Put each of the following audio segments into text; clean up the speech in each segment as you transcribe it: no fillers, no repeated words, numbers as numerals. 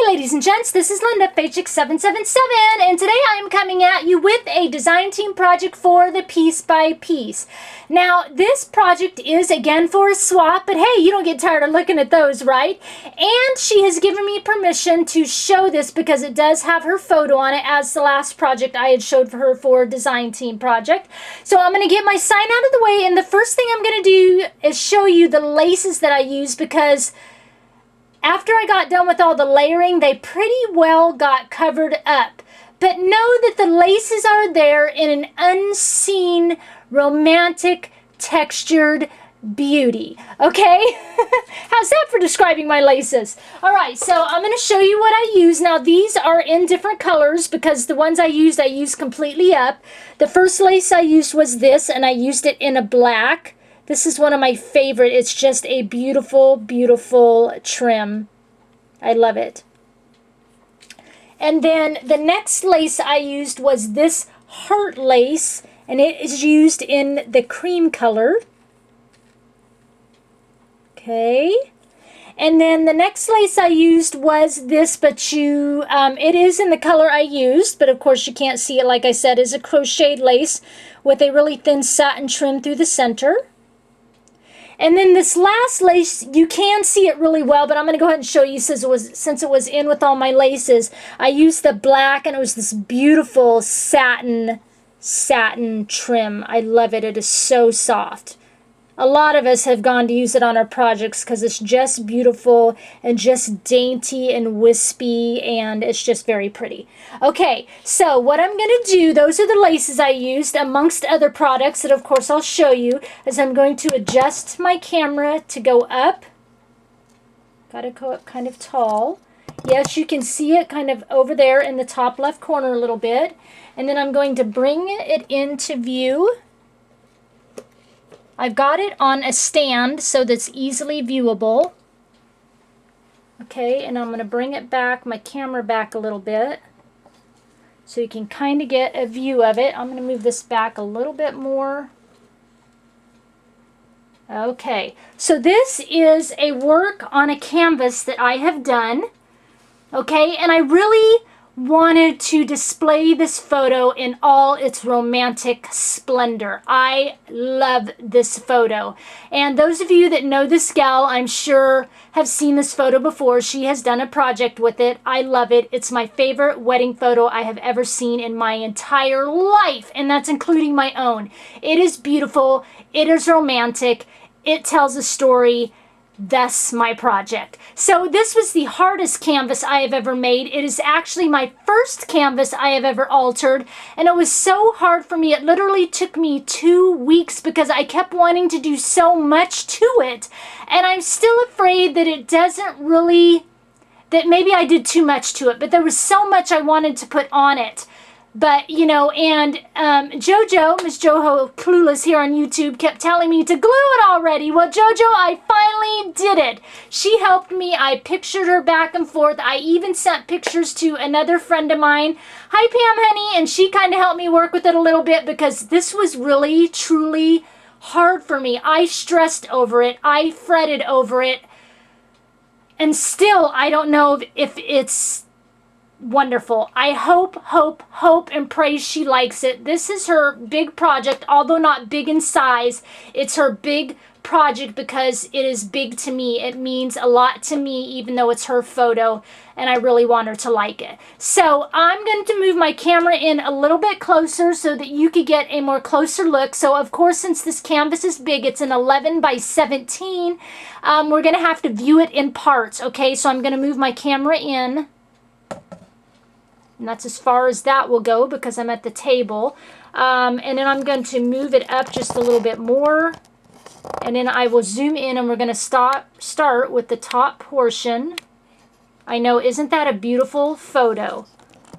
ladies and gents, this is Linda, ThePiecebyPiece777, and today I am coming at you with a design team project for the Piece by Piece. Now, this project is again for a swap, but hey, you don't get tired of looking at those, right? And she has given me permission to show this because it does have her photo on it as the last project I had showed for her for a design team project. So I'm going to get my sign out of the way, and the first thing I'm going to do is show you the laces that I use because after I got done with all the layering, they pretty well got covered up. But know that the laces are there in an unseen, romantic, textured beauty. Okay? How's that for describing my laces? Alright, so I'm going to show you what I use. Now, these are in different colors because the ones I used completely up. The first lace I used was this, and I used it in a black. This is one of my favorite. It's just a beautiful, beautiful trim. I love it. And then the next lace I used was this heart lace, and it is used in the cream color. Okay. And then the next lace I used was this, but it is in the color I used, but of course you can't see it. Like I said, is a crocheted lace with a really thin satin trim through the center. And then this last lace, you can see it really well, but I'm going to go ahead and show you since it was in with all my laces. I used the black, and it was this beautiful satin trim. I love it. It is so soft. A lot of us have gone to use it on our projects because it's just beautiful and just dainty and wispy, and it's just very pretty. Okay, so what I'm going to do, those are the laces I used amongst other products that of course I'll show you, is I'm going to adjust my camera to go up. Got to go up kind of tall. Yes, you can see it kind of over there in the top left corner a little bit. And then I'm going to bring it into view. I've got it on a stand so that's easily viewable. Okay, and I'm going to bring it back, my camera back a little bit, so you can kind of get a view of it. I'm going to move this back a little bit more. Okay, so this is a work on a canvas that I have done. Okay, and I really wanted to display this photo in all its romantic splendor. I love this photo. And those of you that know this gal, I'm sure have seen this photo before. She has done a project with it. I love it. It's my favorite wedding photo I have ever seen in my entire life, and that's including my own. It is beautiful. It is romantic. It tells a story. Thus my project. So this was the hardest canvas I have ever made. It is actually my first canvas I have ever altered, and it was so hard for me. It literally took me 2 weeks because I kept wanting to do so much to it, and I'm still afraid that it doesn't really, that maybe I did too much to it, but there was so much I wanted to put on it. But, you know, and JoJo, Miss Joho Clueless here on YouTube, kept telling me to glue it already. Well, JoJo, I finally did it. She helped me. I pictured her back and forth. I even sent pictures to another friend of mine. Hi, Pam, honey. And she kind of helped me work with it a little bit because this was really, truly hard for me. I stressed over it. I fretted over it. And still, I don't know if it's wonderful. I hope, and pray she likes it. This is her big project, although not big in size. It's her big project because it is big to me. It means a lot to me, even though it's her photo, and I really want her to like it. So I'm going to move my camera in a little bit closer so that you could get a more closer look. So of course, since this canvas is big, it's an 11 by 17, we're going to have to view it in parts. Okay, so I'm going to move my camera in. And that's as far as that will go because I'm at the table. And then I'm going to move it up just a little bit more. And then I will zoom in, and we're going to start with the top portion. I know, isn't that a beautiful photo?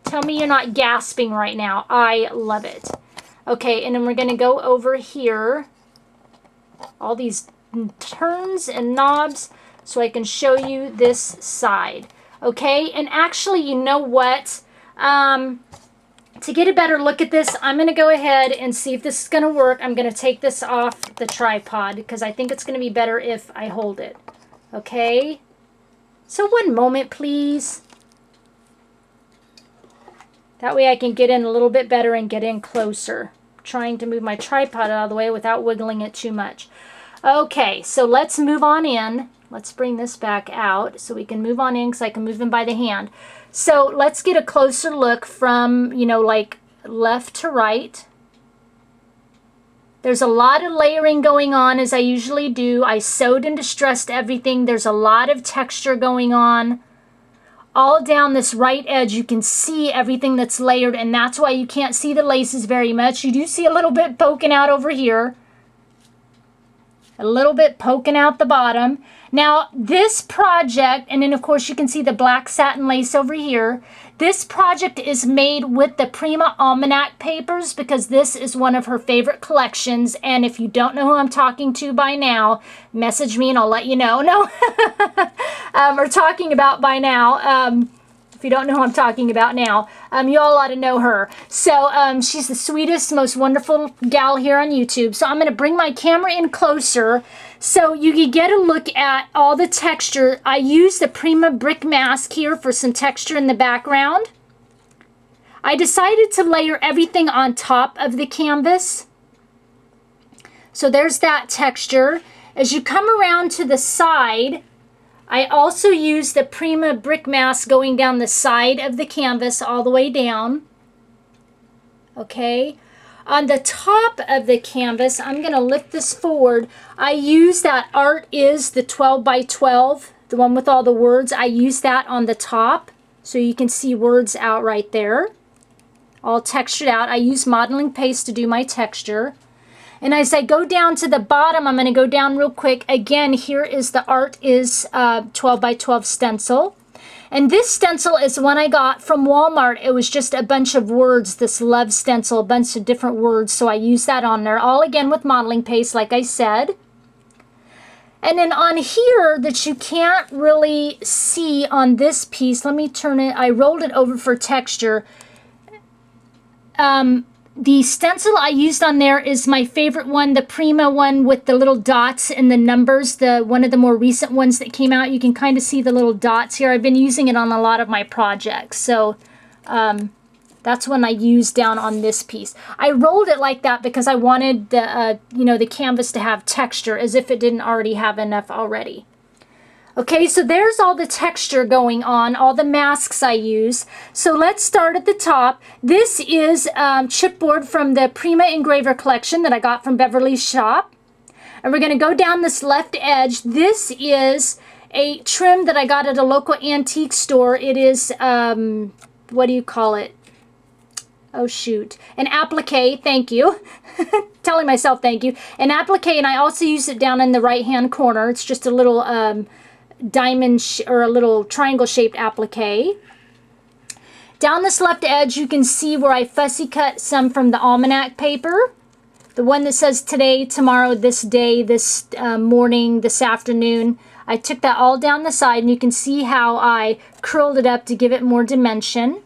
Tell me you're not gasping right now. I love it. Okay, and then we're going to go over here. All these turns and knobs so I can show you this side. Okay, and actually, you know what? To get a better look at this, I'm going to go ahead and see if this is going to work. I'm going to take this off the tripod because I think it's going to be better if I hold it. Okay? So one moment, please. That way I can get in a little bit better and get in closer. Trying to move my tripod out of the way without wiggling it too much. Okay, so let's move on in. Let's bring this back out so we can move on in because I can move in by the hand. So let's get a closer look from, you know, like left to right. There's a lot of layering going on as I usually do. I sewed and distressed everything. There's a lot of texture going on. All down this right edge you can see everything that's layered, and that's why you can't see the laces very much. You do see a little bit poking out over here. A little bit poking out the bottom. Now this project, and then of course you can see the black satin lace over here. This project is made with the Prima Almanac papers because this is one of her favorite collections. And if you don't know who I'm talking to by now, message me and I'll let you know. No, or talking about by now. If you don't know who I'm talking about now, you all ought to know her. So she's the sweetest, most wonderful gal here on YouTube. So I'm going to bring my camera in closer so you can get a look at all the texture. I use the Prima Brick Mask here for some texture in the background. I decided to layer everything on top of the canvas. So there's that texture. As you come around to the side, I also use the Prima Brick Mask going down the side of the canvas all the way down. Okay. On the top of the canvas, I'm going to lift this forward. I use that Art Is the 12 by 12, the one with all the words. I use that on the top so you can see words out right there. All textured out. I use modeling paste to do my texture. And as I go down to the bottom, I'm going to go down real quick. Again, here is the Art Is 12 by 12 stencil. And this stencil is one I got from Walmart. It was just a bunch of words, this love stencil, a bunch of different words. So I use that on there, all again with modeling paste, like I said. And then on here that you can't really see on this piece, let me turn it, I rolled it over for texture. The stencil I used on there is my favorite one, the Prima one with the little dots and the numbers, one of the more recent ones that came out. You can kind of see the little dots here. I've been using it on a lot of my projects. So that's one I used down on this piece. I rolled it like that because I wanted the, the canvas to have texture as if it didn't already have enough already. Okay, so there's all the texture going on, all the masks I use. So let's start at the top. This is chipboard from the Prima Engraver collection that I got from Beverly's shop. And we're going to go down this left edge. This is a trim that I got at a local antique store. It is, what do you call it? Oh, shoot. An applique, thank you. Telling myself thank you. An applique, and I also use it down in the right-hand corner. It's just a little diamond or a little triangle shaped applique. Down this left edge you can see where I fussy cut some from the almanac paper, the one that says today, tomorrow, this day, this morning, this afternoon. I took that all down the side and you can see how I curled it up to give it more dimension.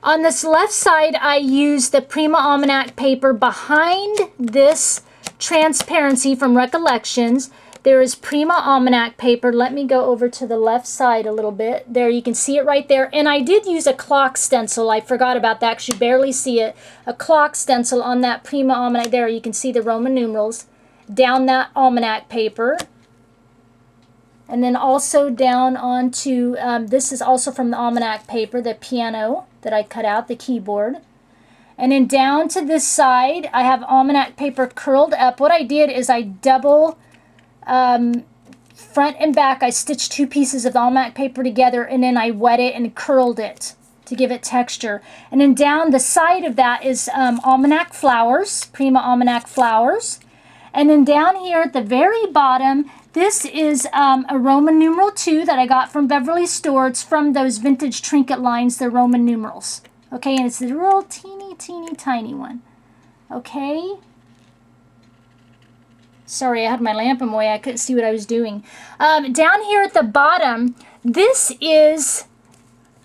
On this left side I used the Prima Almanac paper. Behind this transparency from Recollections there is Prima Almanac paper. Let me go over to the left side a little bit. There, you can see it right there. And I did use a clock stencil. I forgot about that because you barely see it. A clock stencil on that Prima Almanac. There, you can see the Roman numerals down that almanac paper. And then also down onto, this is also from the almanac paper, the piano that I cut out, the keyboard. And then down to this side, I have almanac paper curled up. What I did is I double front and back, I stitched two pieces of almanac paper together and then I wet it and curled it to give it texture. And then down the side of that is almanac flowers, Prima Almanac flowers. And then down here at the very bottom, this is a Roman numeral 2 that I got from Beverly's store. It's from those vintage trinket lines, the Roman numerals. Okay, and it's the real teeny tiny one. Okay. Sorry, I had my lamp in my way. I couldn't see what I was doing. Down here at the bottom, this is,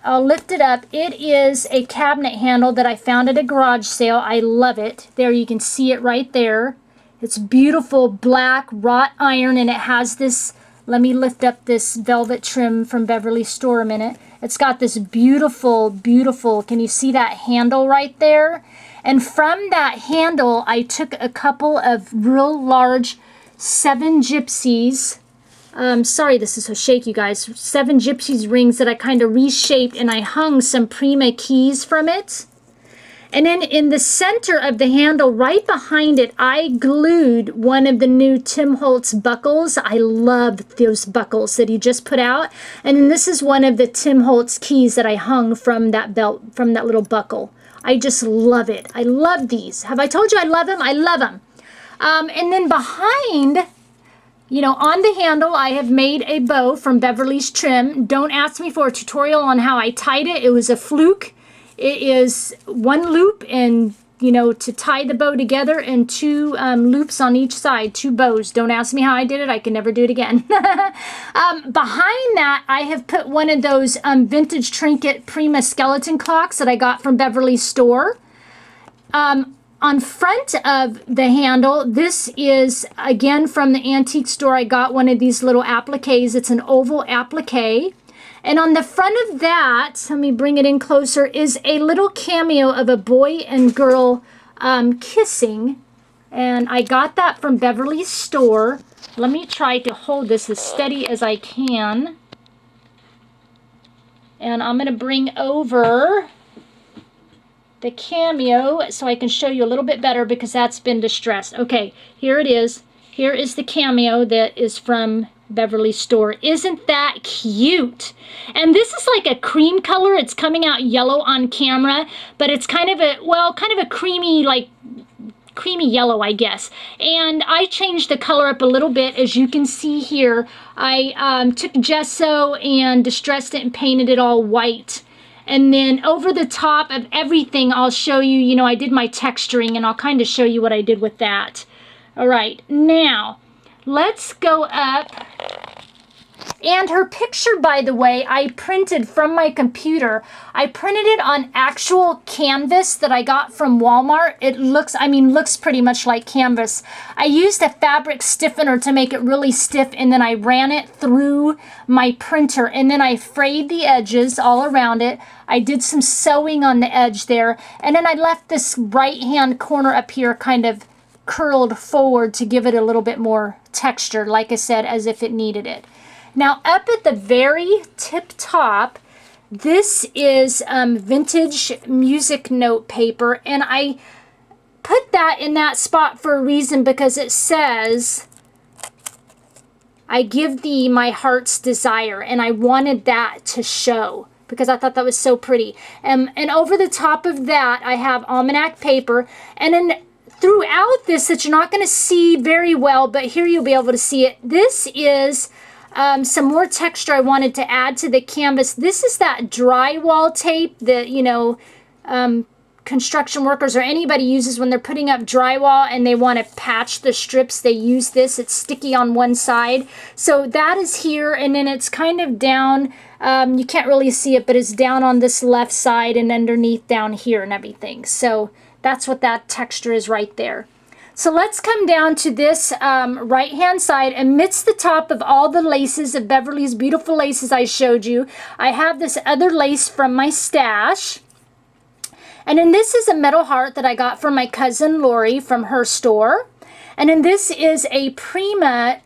I'll lift it up. It is a cabinet handle that I found at a garage sale. I love it. There, you can see it right there. It's beautiful black wrought iron, and it has this Let me lift up this velvet trim from Beverly Store a minute. It's got this beautiful, beautiful, can you see that handle right there? And from that handle, I took a couple of real large 7 Gypsies. Sorry, this is so shaky, you guys. 7 Gypsies rings that I kind of reshaped, and I hung some Prima keys from it. And then in the center of the handle, right behind it, I glued one of the new Tim Holtz buckles. I love those buckles that he just put out. And then this is one of the Tim Holtz keys that I hung from that belt, from that little buckle. I just love it. I love these. Have I told you I love them? I love them. And then behind, you know, on the handle, I have made a bow from Beverly's Trim. Don't ask me for a tutorial on how I tied it. It was a fluke. It is 1 loop and, you know, to tie the bow together, and 2 loops on each side, 2 bows. Don't ask me how I did it. I can never do it again. Behind that, I have put one of those vintage trinket Prima skeleton clocks that I got from Beverly's Store. On front of the handle, this is, again, from the antique store. I got one of these little appliques. It's an oval applique. And on the front of that, let me bring it in closer, is a little cameo of a boy and girl kissing. And I got that from Beverly's Store. Let me try to hold this as steady as I can. And I'm going to bring over the cameo so I can show you a little bit better, because that's been distressed. Okay, here it is. Here is the cameo that is from Beverly Store. Isn't that cute? And this is like a cream color. It's coming out yellow on camera, but it's kind of a, well, kind of a creamy, like creamy yellow, I guess. And I changed the color up a little bit. As you can see here, I took gesso and distressed it and painted it all white. And then over the top of everything, I'll show you, you know, I did my texturing, and I'll kind of show you what I did with that. All right, now let's go up. And her picture, by the way, I printed from my computer. I printed it on actual canvas that I got from Walmart. It looks, I mean, looks pretty much like canvas. I used a fabric stiffener to make it really stiff, and then I ran it through my printer, and then I frayed the edges all around it. I did some sewing on the edge there, and then I left this right-hand corner up here kind of curled forward to give it a little bit more texture, like I said, as if it needed it. Now, up at the very tip top, this is vintage music note paper, and I put that in that spot for a reason, because it says, I give thee my heart's desire, and I wanted that to show because I thought that was so pretty. And over the top of that, I have almanac paper, and then throughout this that you're not going to see very well, but here you'll be able to see it. This is some more texture I wanted to add to the canvas. This is that drywall tape that, you know, construction workers or anybody uses when they're putting up drywall and they want to patch the strips. They use this. It's sticky on one side. So that is here, and then it's kind of down. You can't really see it, but it's down on this left side and underneath down here and everything. So that's what that texture is right there. So let's come down to this right-hand side. Amidst the top of all the laces of Beverly's beautiful laces I showed you, I have this other lace from my stash. And then this is a metal heart that I got from my cousin Lori from her store. And then this is a Prima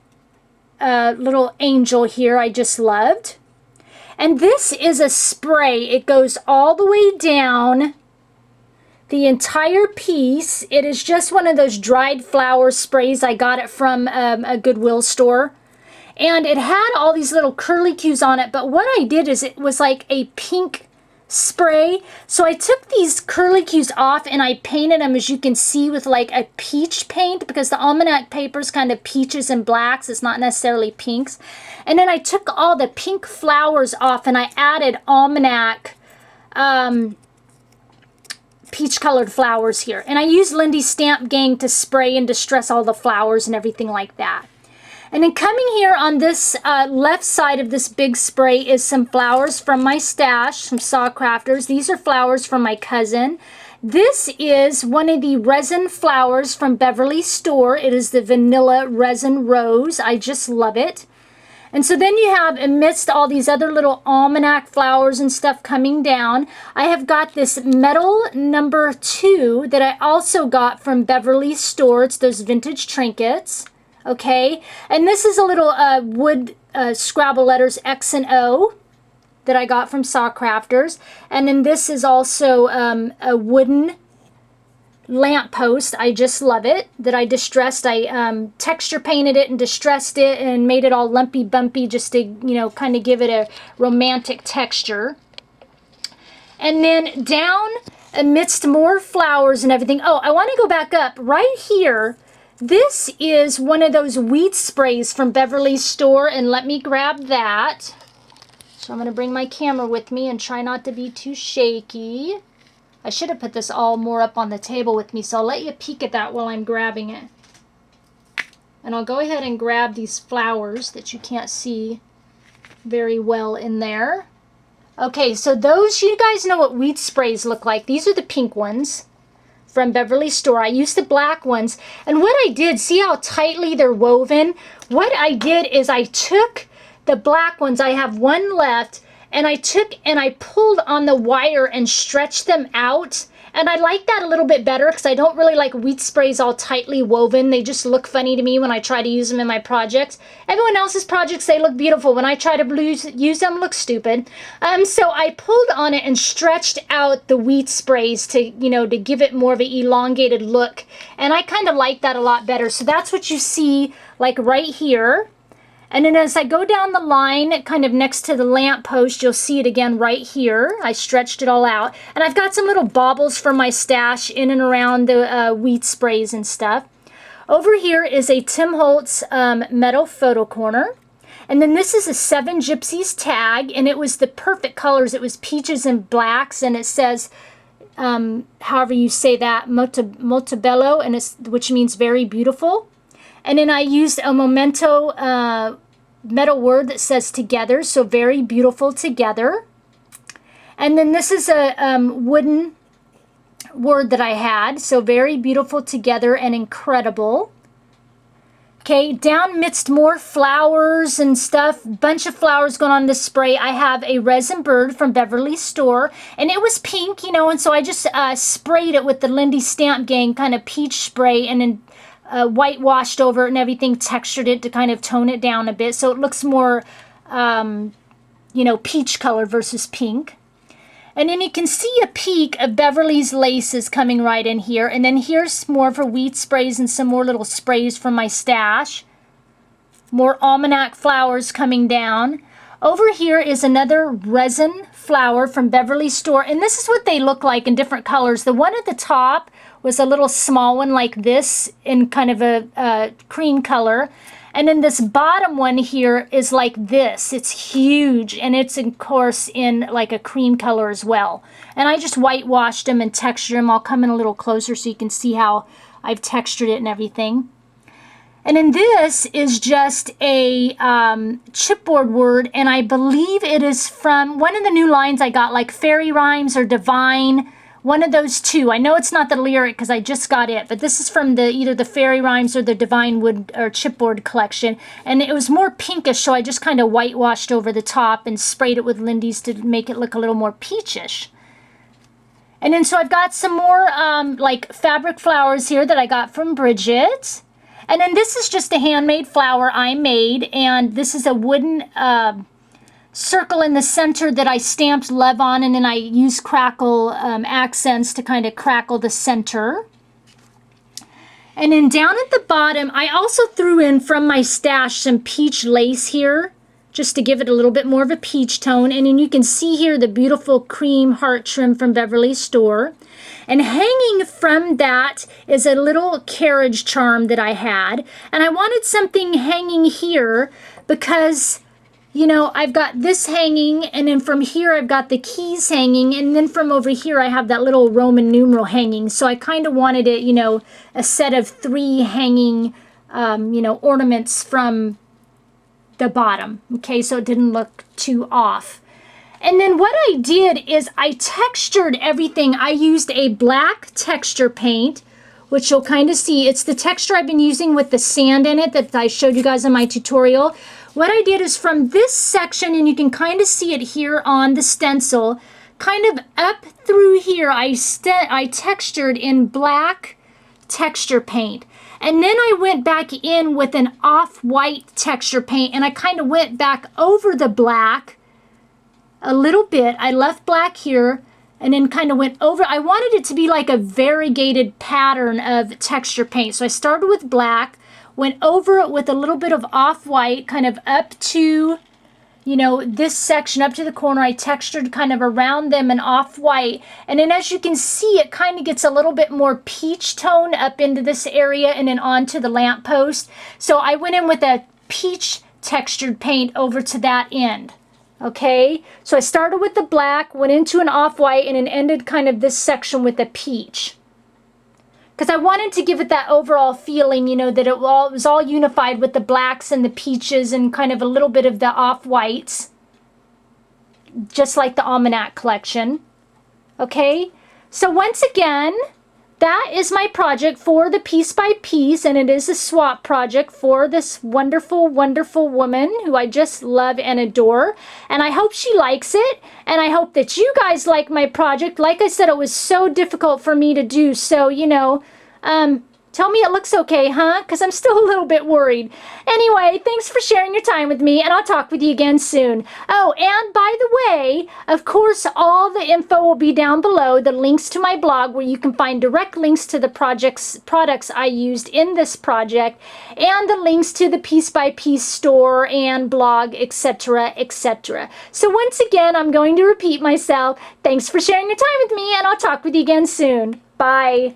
little angel here I just loved. And this is a spray. It goes all the way down the entire piece. It is just one of those dried flower sprays. I got it from a Goodwill store. And it had all these little curlicues on it. But what I did is it was like a pink spray. So I took these curlicues off and I painted them, as you can see, with like a peach paint, because the almanac paper is kind of peaches and blacks. It's not necessarily pinks. And then I took all the pink flowers off and I added almanac peach colored flowers here. And I used Lindy's Stamp Gang to spray and distress all the flowers and everything like that. And then coming here on this left side of this big spray is some flowers from my stash, some Saw Crafters. These are flowers from my cousin. This is one of the resin flowers from Beverly Store. It is the Vanilla Resin Rose. I just love it. And so then you have, amidst all these other little almanac flowers and stuff coming down, I have got this metal number 2 that I also got from Beverly's store. It's those vintage trinkets, okay? And this is a little wood Scrabble letters X and O that I got from Saw Crafters. And then this is also a wooden lamp post. I just love it, that I distressed. I texture painted it and distressed it and made it all lumpy bumpy just to, you know, kind of give it a romantic texture. And then down amidst more flowers and everything, oh, I want to go back up right here. This is one of those wheat sprays from Beverly's store, and let me grab that. So I'm going to bring my camera with me and try not to be too shaky. I should have put this all more up on the table with me, so I'll let you peek at that while I'm grabbing it. And I'll go ahead and grab these flowers that you can't see very well in there. Okay, so those, you guys know what wheat sprays look like. These are the pink ones from Beverly's store. I used the black ones. And what I did, see how tightly they're woven? What I did is I took the black ones, I have one left, and I took and I pulled on the wire and stretched them out. And I like that a little bit better because I don't really like wheat sprays all tightly woven. They just look funny to me when I try to use them in my projects. Everyone else's projects, they look beautiful. When I try to use them, look stupid. So I pulled on it and stretched out the wheat sprays to, you know, to give it more of an elongated look. And I kind of like that a lot better. So that's what you see like right here. And then as I go down the line, kind of next to the lamp post, you'll see it again right here. I stretched it all out. And I've got some little baubles from my stash in and around the wheat sprays and stuff. Over here is a Tim Holtz metal photo corner. And then this is a 7 Gypsies tag, and it was the perfect colors. It was peaches and blacks, and it says, however you say that, Montebello, and which means very beautiful. And then I used a memento metal word that says together, so very beautiful together. And then this is a wooden word that I had, so very beautiful together and incredible. Okay, down midst more flowers and stuff, bunch of flowers going on this spray. I have a resin bird from Beverly's store, and it was pink, you know, and so I just sprayed it with the Lindy Stamp Gang kind of peach spray, and then whitewashed over it and everything, textured it to kind of tone it down a bit so it looks more, you know, peach color versus pink. And then you can see a peek of Beverly's laces coming right in here. And then here's more for wheat sprays and some more little sprays from my stash. More almanac flowers coming down. Over here is another resin flower from Beverly's store. And this is what they look like in different colors. The one at the top was a little small one like this in kind of a cream color. And then this bottom one here is like this. It's huge, and it's, of course, in like a cream color as well. And I just whitewashed them and textured them. I'll come in a little closer so you can see how I've textured it and everything. And then this is just a chipboard word, and I believe it is from one of the new lines I got, like Fairy Rhymes or Divine. One of those two. I know it's not the lyric because I just got it, but this is from the either the Fairy Rhymes or the Divine Wood or Chipboard collection, and it was more pinkish, so I just kind of whitewashed over the top and sprayed it with Lindy's to make it look a little more peachish. And then so I've got some more like fabric flowers here that I got from Bridget. And then this is just a handmade flower I made, and this is a wooden circle in the center that I stamped love on, and then I used crackle accents to kind of crackle the center. And then down at the bottom, I also threw in from my stash some peach lace here, just to give it a little bit more of a peach tone. And then you can see here the beautiful cream heart trim from Beverly's store. And hanging from that is a little carriage charm that I had. And I wanted something hanging here because, you know, I've got this hanging, and then from here I've got the keys hanging, and then from over here I have that little Roman numeral hanging. So I kind of wanted it, you know, a set of 3 hanging, you know, ornaments from the bottom. Okay, so it didn't look too off. And then what I did is I textured everything. I used a black texture paint, which you'll kind of see. It's the texture I've been using with the sand in it that I showed you guys in my tutorial. what I did is from this section, and you can kind of see it here on the stencil, kind of up through here, I textured in black texture paint. And then I went back in with an off-white texture paint, and I kind of went back over the black a little bit. I left black here and then kind of went over. I wanted it to be like a variegated pattern of texture paint. So I started with black, went over it with a little bit of off-white, kind of up to, you know, this section up to the corner. I textured kind of around them in off-white. And then as you can see, it kind of gets a little bit more peach tone up into this area and then onto the lamppost. So I went in with a peach textured paint over to that end. Okay, so I started with the black, went into an off-white, and then ended kind of this section with a peach. Because I wanted to give it that overall feeling, you know, that it was all unified with the blacks and the peaches and kind of a little bit of the off-whites. Just like the Almanac collection. Okay, so once again, that is my project for the Piece by Piece, and it is a swap project for this wonderful, wonderful woman who I just love and adore. And I hope she likes it, and I hope that you guys like my project. Like I said, it was so difficult for me to do, so, you know, tell me it looks okay, huh? Because I'm still a little bit worried. Anyway, thanks for sharing your time with me, and I'll talk with you again soon. Oh, and by the way, of course, all the info will be down below, the links to my blog where you can find direct links to the products I used in this project, and the links to the Piece by Piece store and blog, etc., etc. So once again, I'm going to repeat myself. Thanks for sharing your time with me, and I'll talk with you again soon. Bye.